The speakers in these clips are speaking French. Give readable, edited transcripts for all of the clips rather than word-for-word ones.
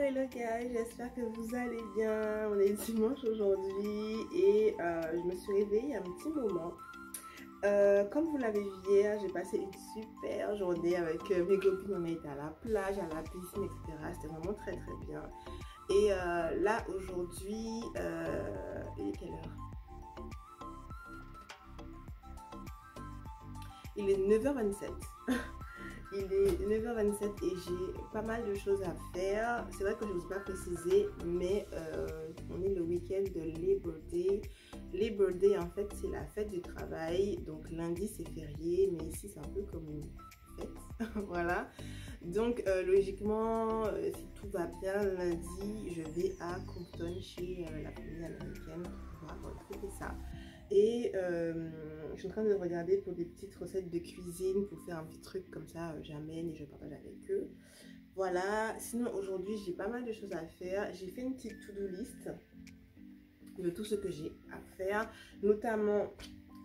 Hello guys, j'espère que vous allez bien. On est dimanche aujourd'hui et je me suis réveillée il y a un petit moment. Comme vous l'avez vu hier, j'ai passé une super journée avec mes copines. On a été à la plage, à la piscine, etc. C'était vraiment très bien. Et là aujourd'hui, il est quelle heure? Il est 9h27. Il est 9h27 et j'ai pas mal de choses à faire. C'est vrai que je ne vous ai pas précisé, mais on est le week-end de Labor Day. Labor Day, en fait, c'est la fête du travail. Donc lundi, c'est férié, mais ici, c'est un peu comme une fête. Voilà. Donc logiquement, si tout va bien, lundi, je vais à Compton chez la famille américaine pour pouvoir fêter ça. Et je suis en train de regarder pour des petites recettes de cuisine pour faire un petit truc comme ça, j'amène et je partage avec eux. Voilà, sinon aujourd'hui j'ai pas mal de choses à faire. J'ai fait une petite to-do list de tout ce que j'ai à faire, notamment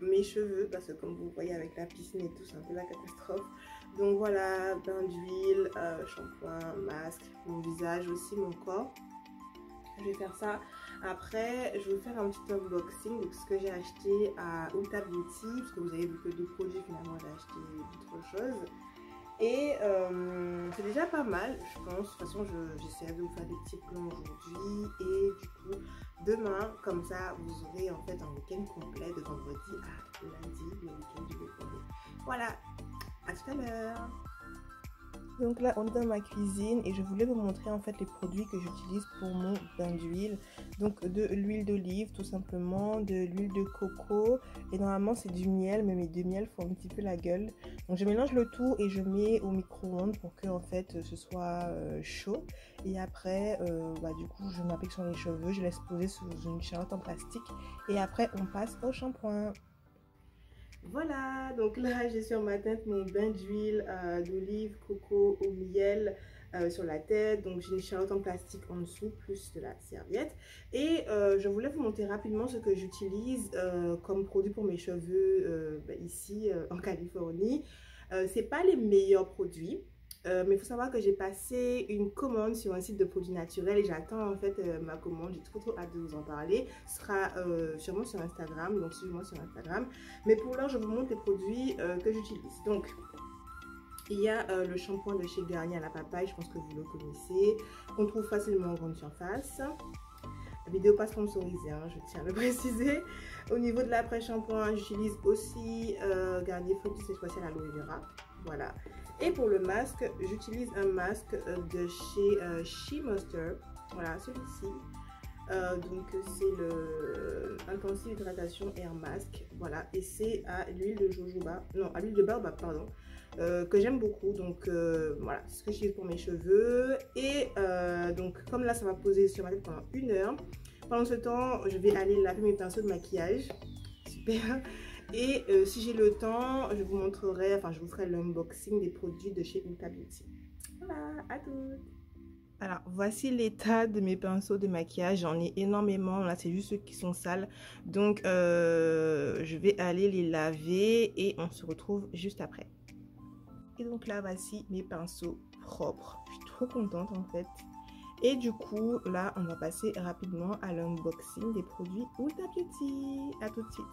mes cheveux, parce que comme vous voyez avec la piscine et tout, c'est un peu la catastrophe. Donc voilà, bain d'huile, shampoing, masque, mon visage aussi, mon corps. Je vais faire ça. Après, je vais vous faire un petit unboxing de ce que j'ai acheté à Ulta Beauty, parce que vous avez vu que 2 produits, finalement j'ai acheté d'autres choses. Et c'est déjà pas mal, je pense. De toute façon, j'essaierai de vous faire des petits plans aujourd'hui. Et du coup, demain, comme ça, vous aurez en fait un week-end complet de vendredi à lundi, le week-end du week-end. Voilà, à tout à l'heure. Donc là on est dans ma cuisine et je voulais vous montrer en fait les produits que j'utilise pour mon bain d'huile. Donc de l'huile d'olive tout simplement, de l'huile de coco et normalement c'est du miel, mais mes deux miels font un petit peu la gueule. Donc je mélange le tout et je mets au micro-ondes pour que en fait ce soit chaud. Et après du coup je m'applique sur les cheveux, je laisse poser sous une charlotte en plastique et après on passe au shampoing. Voilà, donc là j'ai sur ma tête mon bain d'huile d'olive, coco au miel sur la tête. Donc j'ai une charlotte en plastique en dessous plus de la serviette. Et je voulais vous montrer rapidement ce que j'utilise comme produit pour mes cheveux ici en Californie. C'est pas les meilleurs produits. Mais il faut savoir que j'ai passé une commande sur un site de produits naturels et j'attends en fait ma commande. J'ai trop hâte de vous en parler. Ce sera sûrement sur Instagram, donc suivez-moi sur Instagram. Mais pour l'heure, je vous montre les produits que j'utilise. Donc, il y a le shampoing de chez Garnier à la papaye, je pense que vous le connaissez. On trouve facilement en grande surface. La vidéo pas sponsorisée, hein, je tiens à le préciser. Au niveau de l'après-shampoing, j'utilise aussi Garnier Fructis, cette fois-ci à l'aloe vera. Voilà. Et pour le masque, j'utilise un masque de chez She Monster. Voilà, celui-ci. Donc c'est le Intensive Hydratation Air Mask. Voilà. Et c'est à l'huile de jojoba. Non, à l'huile de baobab, pardon. Que j'aime beaucoup. Donc voilà, c'est ce que j'utilise pour mes cheveux. Et donc comme là, ça va poser sur ma tête pendant 1 heure. Pendant ce temps, je vais aller laver mes pinceaux de maquillage. Super. Et si j'ai le temps, je vous montrerai, enfin je vous ferai l'unboxing des produits de chez Ulta Beauty. Voilà, à toutes. Alors voici l'état de mes pinceaux de maquillage, j'en ai énormément, là c'est juste ceux qui sont sales. Donc je vais aller les laver et on se retrouve juste après. Et donc là voici mes pinceaux propres, je suis trop contente en fait. Et du coup là on va passer rapidement à l'unboxing des produits Ulta Beauty. À tout de suite.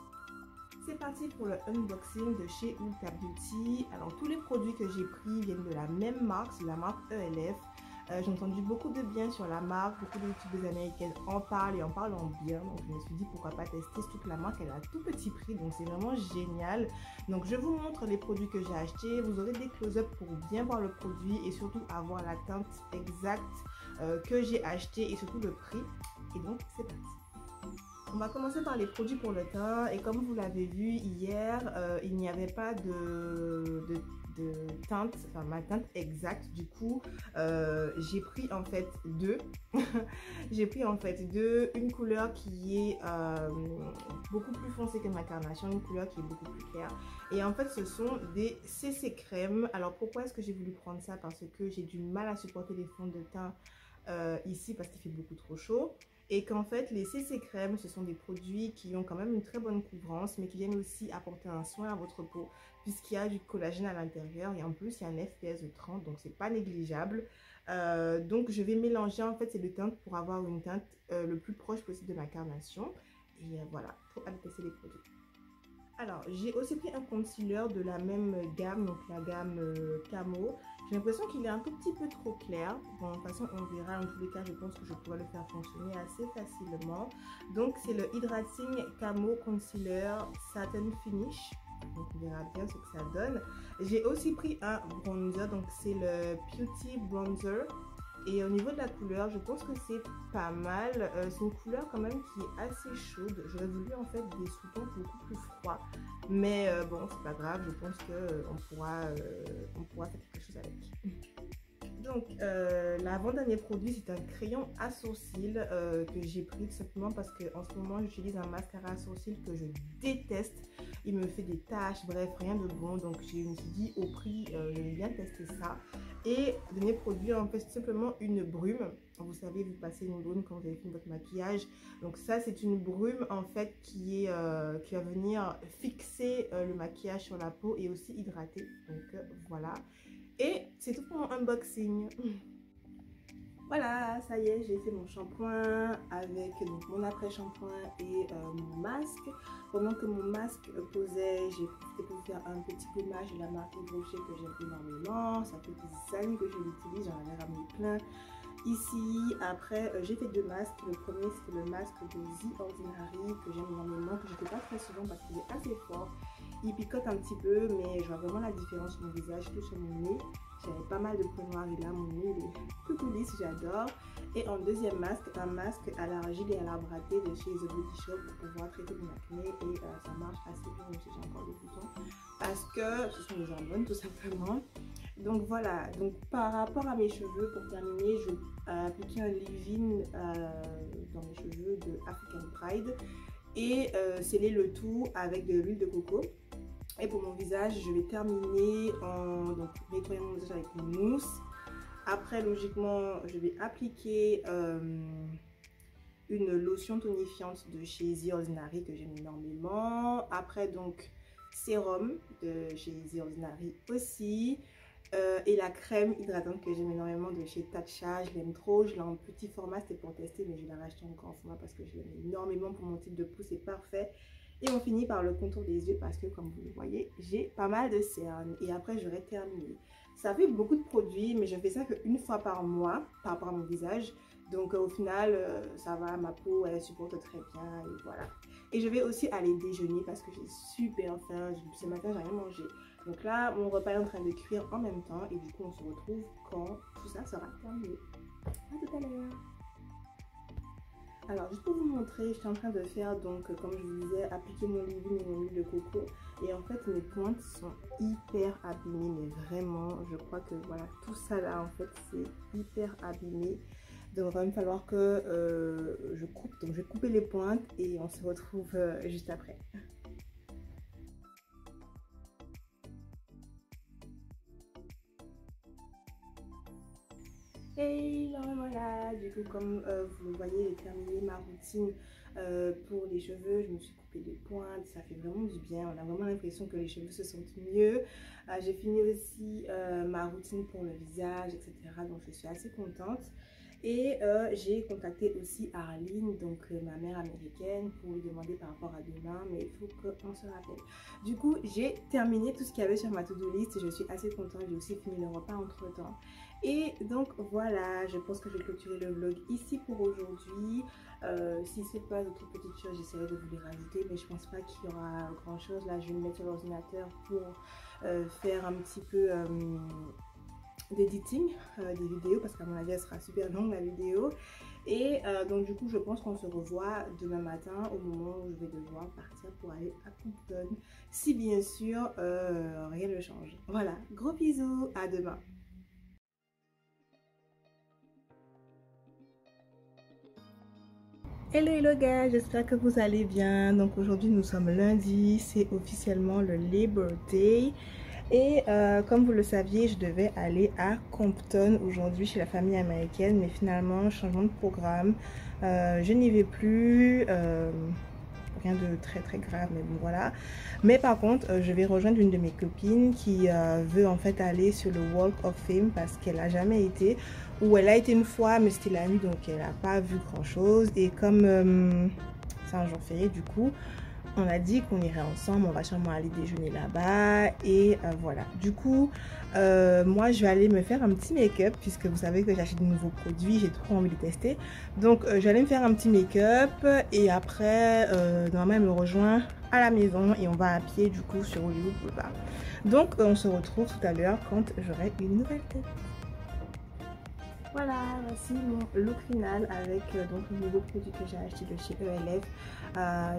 C'est parti pour le unboxing de chez Ulta Beauty. Alors tous les produits que j'ai pris viennent de la même marque, c'est la marque ELF. J'ai entendu beaucoup de bien sur la marque, beaucoup de youtubeuses américaines en parlent et en parlent en bien. Donc je me suis dit pourquoi pas tester, surtout que la marque elle a tout petit prix, donc c'est vraiment génial. Donc je vous montre les produits que j'ai achetés, vous aurez des close-up pour bien voir le produit et surtout avoir la teinte exacte que j'ai acheté et surtout le prix. Et donc c'est parti. On va commencer par les produits pour le teint et comme vous l'avez vu hier, il n'y avait pas de teinte, enfin ma teinte exacte. Du coup, j'ai pris en fait deux. J'ai pris en fait deux, une couleur qui est beaucoup plus foncée que ma carnation, une couleur qui est beaucoup plus claire. Et en fait, ce sont des CC crème. Alors pourquoi est-ce que j'ai voulu prendre ça? Parce que j'ai du mal à supporter les fonds de teint ici parce qu'il fait beaucoup trop chaud. Et qu'en fait les CC crème ce sont des produits qui ont quand même une très bonne couvrance mais qui viennent aussi apporter un soin à votre peau puisqu'il y a du collagène à l'intérieur et en plus il y a un FPS de 30 donc c'est pas négligeable. Donc je vais mélanger en fait ces deux teintes pour avoir une teinte le plus proche possible de ma carnation. Et voilà, trop hâte de tester les produits. Alors, j'ai aussi pris un concealer de la même gamme, donc la gamme Camo. J'ai l'impression qu'il est un tout petit peu trop clair. Bon, de toute façon, on verra. En tous les cas, je pense que je pourrais le faire fonctionner assez facilement. Donc, c'est le Hydrating Camo Concealer Satin Finish. Donc, on verra bien ce que ça donne. J'ai aussi pris un bronzer, donc c'est le Beauty Bronzer. Et au niveau de la couleur, je pense que c'est pas mal. C'est une couleur quand même qui est assez chaude. J'aurais voulu en fait des sous-tons beaucoup plus froids. Mais bon, c'est pas grave. Je pense qu'on pourra faire quelque chose avec. Donc, l'avant-dernier produit, c'est un crayon à sourcils que j'ai pris tout simplement parce qu'en ce moment, j'utilise un mascara à sourcils que je déteste. Il me fait des taches, bref, rien de bon. Donc, je me suis dit, au prix, je vais bien tester ça. Et le dernier produit, en fait, c'est simplement une brume. Vous savez, vous passez une brume quand vous avez fini votre maquillage. Donc, ça, c'est une brume, en fait, qui va venir fixer le maquillage sur la peau et aussi hydrater. Donc, voilà. Et c'est tout pour mon unboxing. Voilà, ça y est, j'ai fait mon shampoing avec donc, mon après-shampoing et mon masque. Pendant que mon masque posait, j'ai profité pour faire un petit gommage de la marque Rocher que j'aime énormément. Ça fait des années que je l'utilise, j'en avais ramené plein. Ici, après, j'ai fait deux masques. Le premier, c'était le masque de The Ordinary que j'aime énormément, que je ne fais pas très souvent parce qu'il est assez fort. Il picote un petit peu, mais je vois vraiment la différence sur mon visage, tout sur mon nez. J'avais pas mal de points noirs et là, mon nez est tout lisse, j'adore. Et en deuxième masque, un masque à l'argile et à l'arbre à thé de chez The Body Shop pour pouvoir traiter mon acné. Et ça marche assez bien, même si j'ai encore des boutons. Parce que ce sont des hormones, tout simplement. Donc voilà, donc par rapport à mes cheveux, pour terminer, je vais appliquer un leave-in dans mes cheveux de African Pride et sceller le tout avec de l'huile de coco. Et pour mon visage, je vais terminer en nettoyant mon visage avec une mousse. Après, logiquement, je vais appliquer une lotion tonifiante de chez The Ordinary que j'aime énormément. Après, donc, sérum de chez The Ordinary aussi. Et la crème hydratante que j'aime énormément de chez Tatcha, je l'aime trop, je l'ai en petit format, c'était pour tester, mais je l'ai racheté en grand format parce que je l'aime énormément pour mon type de peau, c'est parfait. Et on finit par le contour des yeux parce que comme vous le voyez, j'ai pas mal de cernes et après j'aurai terminé. Ça fait beaucoup de produits, mais je fais ça qu'une fois par mois par rapport à mon visage. Donc au final, ça va, ma peau elle supporte très bien et voilà. Et je vais aussi aller déjeuner parce que j'ai super faim, ce matin j'ai rien mangé. Donc là, mon repas est en train de cuire en même temps et du coup on se retrouve quand tout ça sera terminé. À tout à l'heure. Alors juste pour vous montrer, je suis en train de faire donc comme je vous disais, appliquer mon leave-in et mon huile de coco. Et en fait mes pointes sont hyper abîmées, mais vraiment je crois que voilà, tout ça là en fait c'est hyper abîmé. Donc il va me falloir que je coupe, donc je vais couper les pointes et on se retrouve juste après. Et voilà, du coup comme vous le voyez, j'ai terminé ma routine pour les cheveux. Je me suis coupé les pointes, ça fait vraiment du bien. On a vraiment l'impression que les cheveux se sentent mieux. J'ai fini aussi ma routine pour le visage, etc. Donc je suis assez contente. Et j'ai contacté aussi Arline, donc ma mère américaine, pour lui demander par rapport à demain, mais il faut qu'on se rappelle. Du coup, j'ai terminé tout ce qu'il y avait sur ma to-do list. Je suis assez contente, j'ai aussi fini le repas entre temps. Et donc voilà, je pense que je vais clôturer le vlog ici pour aujourd'hui. Si c'est pas d'autres petites choses, j'essaierai de vous les rajouter, mais je pense pas qu'il y aura grand chose. Là, je vais me mettre sur l'ordinateur pour faire un petit peu d'editing des vidéos, parce qu'à mon avis elle sera super longue la vidéo. Et donc du coup je pense qu'on se revoit demain matin au moment où je vais devoir partir pour aller à Compton, si bien sûr rien ne change. Voilà, gros bisous, à demain. Hello gars, j'espère que vous allez bien. Donc aujourd'hui nous sommes lundi, c'est officiellement le Labor Day. Et comme vous le saviez, je devais aller à Compton aujourd'hui chez la famille américaine, mais finalement changement de programme, je n'y vais plus. rien de très très grave, mais bon voilà. Mais par contre, je vais rejoindre une de mes copines qui veut en fait aller sur le Walk of Fame parce qu'elle a jamais été, ou elle a été une fois mais c'était la nuit donc elle n'a pas vu grand chose. Et comme c'est un jour férié, du coup on a dit qu'on irait ensemble, on va sûrement aller déjeuner là-bas et voilà. Du coup, moi je vais aller me faire un petit make-up puisque vous savez que j'achète de nouveaux produits, j'ai trop envie de tester. Donc je vais aller me faire un petit make-up et après, normalement elle me rejoint à la maison et on va à pied du coup sur Hollywood Boulevard. Donc on se retrouve tout à l'heure quand j'aurai une nouvelle tête. Voilà, voici mon look final avec donc le nouveau produit que j'ai acheté de chez ELF.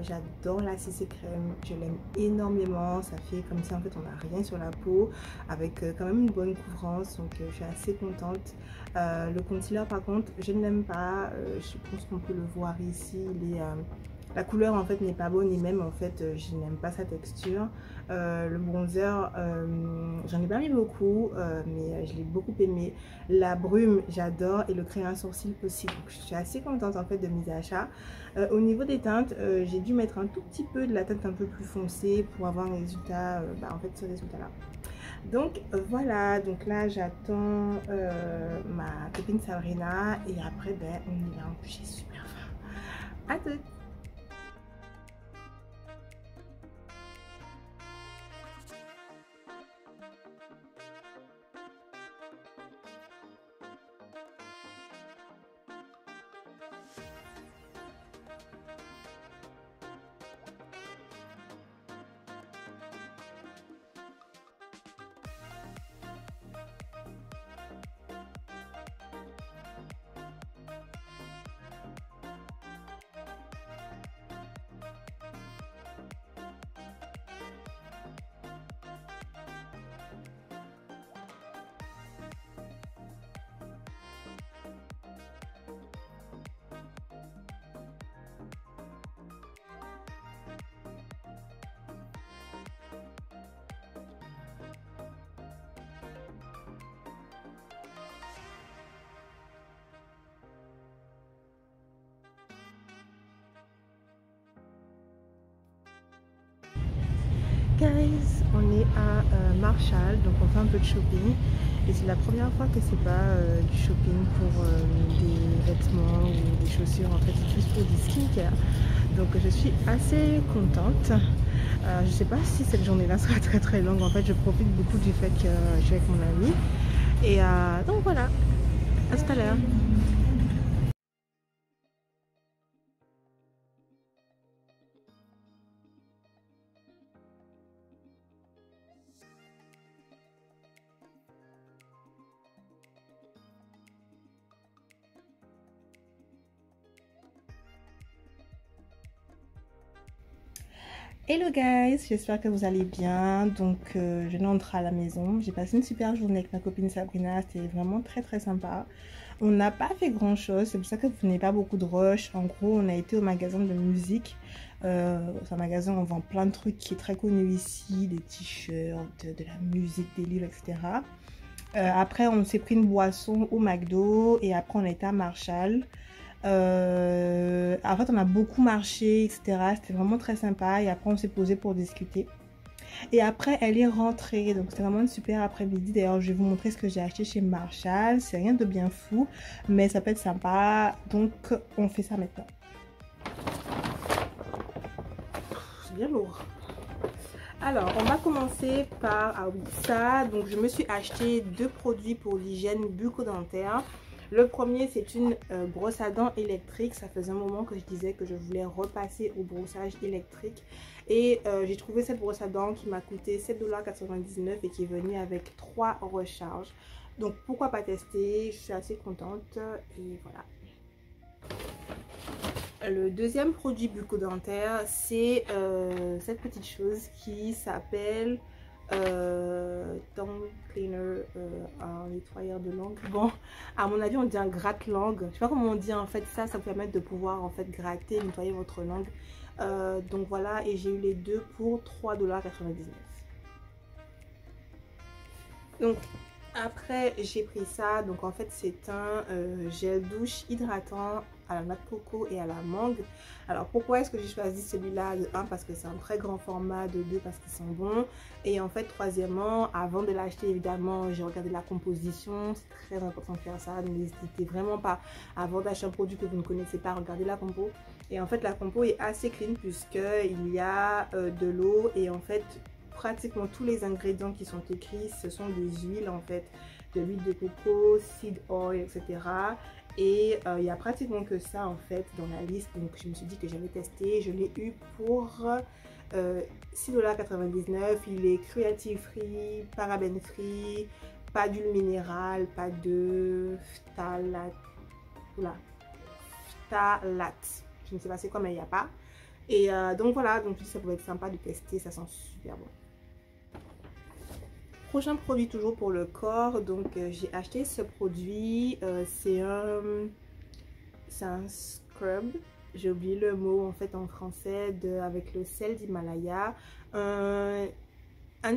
J'adore la CC crème, je l'aime énormément. Ça fait comme si en fait on n'a rien sur la peau avec quand même une bonne couvrance, donc je suis assez contente. Le concealer par contre je ne l'aime pas, je pense qu'on peut le voir ici, la couleur en fait n'est pas bonne et même en fait je n'aime pas sa texture. Le bronzer j'en ai pas mis beaucoup mais je l'ai beaucoup aimé. La brume j'adore et le crayon à sourcils aussi, donc je suis assez contente en fait de mes achats. Au niveau des teintes j'ai dû mettre un tout petit peu de la teinte un peu plus foncée pour avoir un résultat, en fait ce résultat là. Donc voilà, donc là j'attends ma copine Sabrina et après ben on y va, j'ai super faim. À tout. Guys, on est à Marshall, donc on fait un peu de shopping et c'est la première fois que c'est pas du shopping pour des vêtements ou des chaussures, en fait c'est plus pour du skincare, donc je suis assez contente. Je sais pas si cette journée là sera très très longue, en fait je profite beaucoup du fait que je suis avec mon ami et donc voilà, à tout à l'heure. Hello guys, j'espère que vous allez bien. Donc je viens d'entrer à la maison, j'ai passé une super journée avec ma copine Sabrina, c'était vraiment très très sympa. On n'a pas fait grand chose, c'est pour ça que vous n'avez pas beaucoup de rush. En gros on a été au magasin de musique, c'est un magasin où on vend plein de trucs qui est très connu ici, des t-shirts, de la musique, des livres, etc. Après on s'est pris une boisson au McDo et après on a été à Marshall. En fait on a beaucoup marché, etc. C'était vraiment très sympa et après on s'est posé pour discuter et après elle est rentrée, donc c'était vraiment une super après-midi. D'ailleurs je vais vous montrer ce que j'ai acheté chez Marshall, c'est rien de bien fou mais ça peut être sympa, donc on fait ça maintenant. C'est bien lourd. Alors on va commencer par ça. Donc je me suis acheté deux produits pour l'hygiène bucco-dentaire. Le premier c'est une brosse à dents électrique. Ça faisait un moment que je disais que je voulais repasser au brossage électrique et j'ai trouvé cette brosse à dents qui m'a coûté 7,99 $ et qui est venue avec 3 recharges. Donc pourquoi pas tester, je suis assez contente et voilà. Le deuxième produit bucco-dentaire c'est cette petite chose qui s'appelle tongue cleaner, un nettoyeur de langue. Bon, à mon avis on dit un gratte-langue, je sais pas comment on dit en fait. Ça vous permet de pouvoir en fait gratter, nettoyer votre langue. Donc voilà, et j'ai eu les deux pour 3,99 $. Donc Après j'ai pris ça, donc en fait c'est un gel douche hydratant à la noix de coco et à la mangue. Alors pourquoi est-ce que j'ai choisi celui-là? De 1 parce que c'est un très grand format, de 2 parce qu'ils sont bons, et en fait troisièmement, avant de l'acheter évidemment j'ai regardé la composition. C'est très important de faire ça, n'hésitez vraiment pas avant d'acheter un produit que vous ne connaissez pas, regardez la compo. Et en fait la compo est assez clean puisque il y a de l'eau, et en fait pratiquement tous les ingrédients qui sont écrits, ce sont des huiles en fait, de l'huile de coco, seed oil, etc. Et il n'y a pratiquement que ça en fait dans la liste, donc je me suis dit que j'allais tester. Je l'ai eu pour 6,99 $. Il est cruelty free, paraben free, pas d'huile minérale, pas de phtalate, je ne sais pas c'est quoi mais il n'y a pas. Et donc voilà, donc ça pourrait être sympa de tester, ça sent super bon. Prochain produit toujours pour le corps, donc j'ai acheté ce produit, c'est un scrub, j'ai oublié le mot en fait en français, avec le sel d'Himalaya, un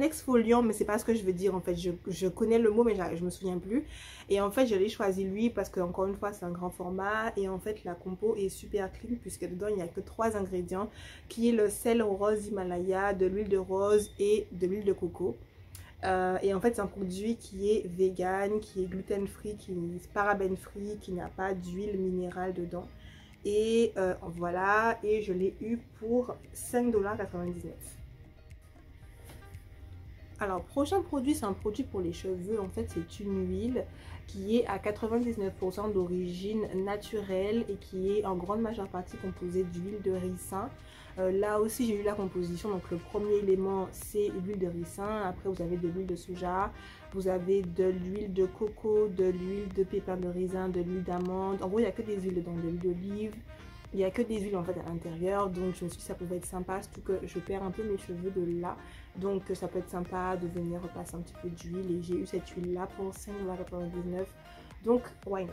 exfoliant, mais c'est pas ce que je veux dire en fait, je connais le mot mais je me souviens plus. Et en fait je l'ai choisi lui parce que encore une fois c'est un grand format, et en fait la compo est super clean puisque dedans il n'y a que 3 ingrédients, qui est le sel rose Himalaya, de l'huile de rose et de l'huile de coco. Et en fait c'est un produit qui est vegan, qui est gluten free, qui est paraben free, qui n'a pas d'huile minérale dedans. Et voilà, et je l'ai eu pour 5,99 $. Alors prochain produit, c'est un produit pour les cheveux. En fait c'est une huile qui est à 99% d'origine naturelle et qui est en grande majeure partie composée d'huile de ricin. Là aussi j'ai eu la composition, donc le premier élément c'est l'huile de ricin, après vous avez de l'huile de soja, vous avez de l'huile de coco, de l'huile de pépins de raisin, de l'huile d'amande, en gros il n'y a que des huiles dedans, de l'huile d'olive, il n'y a que des huiles en fait à l'intérieur, donc je me suis dit que ça pouvait être sympa, surtout que je perds un peu mes cheveux de là, donc ça peut être sympa de venir repasser un petit peu d'huile, et j'ai eu cette huile là pour 5,99 $, donc why not.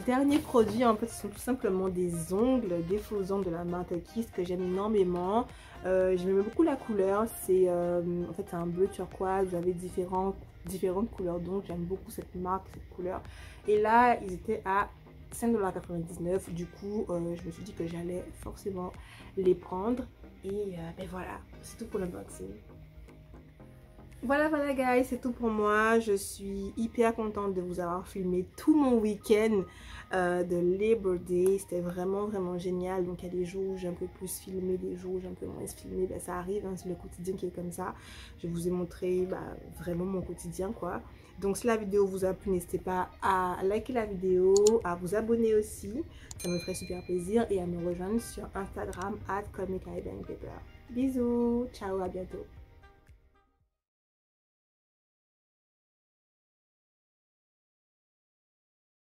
Dernier produit, en fait ce sont tout simplement des ongles défausants de la marque Kiss que j'aime énormément. J'aime beaucoup la couleur, c'est en fait c'est un bleu turquoise, vous avez différentes couleurs, donc j'aime beaucoup cette marque, cette couleur. Et là ils étaient à 5,99 $, du coup je me suis dit que j'allais forcément les prendre. Et ben voilà, c'est tout pour l'unboxing. Voilà guys, c'est tout pour moi. Je suis hyper contente de vous avoir filmé tout mon week-end de Labor Day. C'était vraiment génial. Donc il y a des jours où j'ai un peu plus filmé, des jours où j'ai un peu moins filmé. Ben, ça arrive, hein, c'est le quotidien qui est comme ça. Je vous ai montré vraiment mon quotidien quoi. Donc si la vidéo vous a plu, n'hésitez pas à liker la vidéo, à vous abonner aussi. Ça me ferait super plaisir, et à me rejoindre sur Instagram @comic_eyebankpaper. Bisous, ciao, à bientôt.